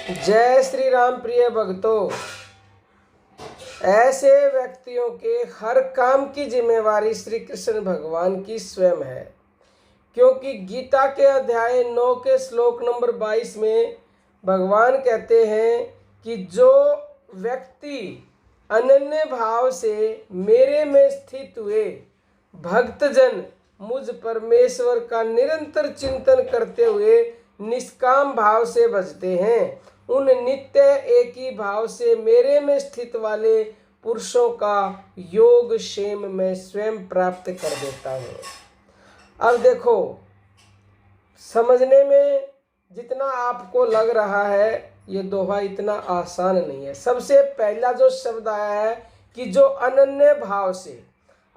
जय श्री राम प्रिय भक्तों। ऐसे व्यक्तियों के हर काम की जिम्मेवारी श्री कृष्ण भगवान की स्वयं है, क्योंकि गीता के अध्याय 9 के श्लोक नंबर 22 में भगवान कहते हैं कि जो व्यक्ति अनन्य भाव से मेरे में स्थित हुए भक्तजन मुझ परमेश्वर का निरंतर चिंतन करते हुए निष्काम भाव से भजते हैं, उन नित्य एक ही भाव से मेरे में स्थित वाले पुरुषों का योग क्षेम मैं स्वयं प्राप्त कर देता हूँ। अब देखो, समझने में जितना आपको लग रहा है ये दोहा इतना आसान नहीं है। सबसे पहला जो शब्द आया है कि जो अनन्य भाव से,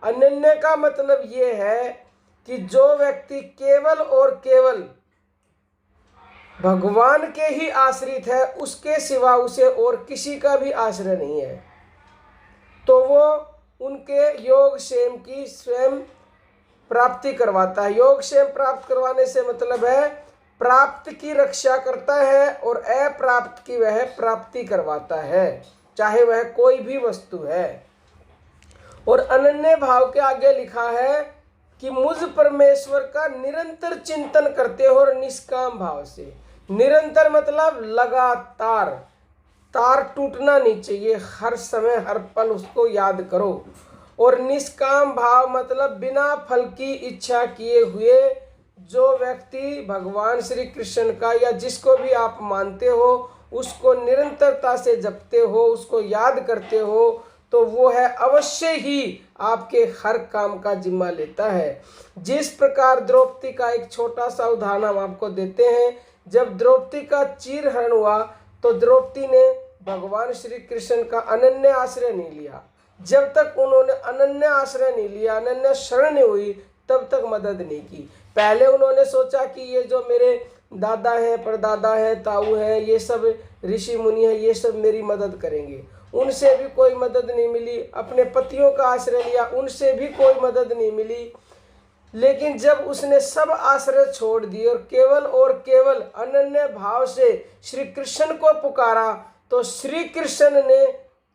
अनन्य का मतलब ये है कि जो व्यक्ति केवल और केवल भगवान के ही आश्रित है, उसके सिवा उसे और किसी का भी आश्रय नहीं है, तो वो उनके योग क्षेम की स्वयं प्राप्ति करवाता है। योग क्षेम प्राप्त करवाने से मतलब है प्राप्त की रक्षा करता है और अप्राप्त की वह प्राप्ति करवाता है, चाहे वह कोई भी वस्तु है। और अनन्य भाव के आगे लिखा है कि मुझ परमेश्वर का निरंतर चिंतन करते हो और निष्काम भाव से। निरंतर मतलब लगातार, तार टूटना नहीं चाहिए, हर समय हर पल उसको याद करो। और निष्काम भाव मतलब बिना फल की इच्छा किए हुए जो व्यक्ति भगवान श्री कृष्ण का या जिसको भी आप मानते हो उसको निरंतरता से जपते हो, उसको याद करते हो, तो वो है अवश्य ही आपके हर काम का जिम्मा लेता है। जिस प्रकार द्रौपदी का एक छोटा सा उदाहरण हम आपको देते हैं। जब द्रौपदी का चीरहरण हुआ तो द्रौपदी ने भगवान श्री कृष्ण का अनन्य आश्रय नहीं लिया। जब तक उन्होंने अनन्य आश्रय नहीं लिया, अनन्य शरण नहीं हुई, तब तक मदद नहीं की। पहले उन्होंने सोचा कि ये जो मेरे दादा हैं, परदादा हैं, ताऊ हैं, ये सब ऋषि मुनि हैं, ये सब मेरी मदद करेंगे। उनसे भी कोई मदद नहीं मिली। अपने पतियों का आश्रय लिया, उनसे भी कोई मदद नहीं मिली। लेकिन जब उसने सब आश्रय छोड़ दिए और केवल अनन्य भाव से श्री कृष्ण को पुकारा, तो श्री कृष्ण ने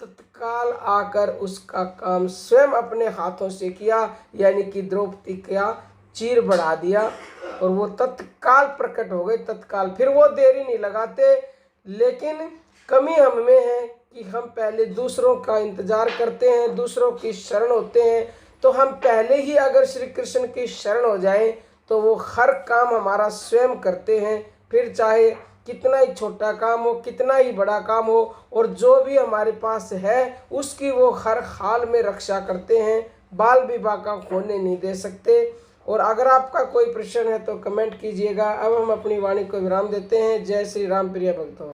तत्काल आकर उसका काम स्वयं अपने हाथों से किया, यानी कि द्रौपदी का चीर बढ़ा दिया और वो तत्काल प्रकट हो गए, तत्काल। फिर वो देरी नहीं लगाते। लेकिन कमी हम में है कि हम पहले दूसरों का इंतजार करते हैं, दूसरों की शरण होते हैं। तो हम पहले ही अगर श्री कृष्ण की शरण हो जाएं तो वो हर काम हमारा स्वयं करते हैं, फिर चाहे कितना ही छोटा काम हो, कितना ही बड़ा काम हो, और जो भी हमारे पास है उसकी वो हर हाल में रक्षा करते हैं, बाल विवाह का होने नहीं दे सकते। और अगर आपका कोई प्रश्न है तो कमेंट कीजिएगा। अब हम अपनी वाणी को विराम देते हैं। जय श्री राम प्रिय भक्तों।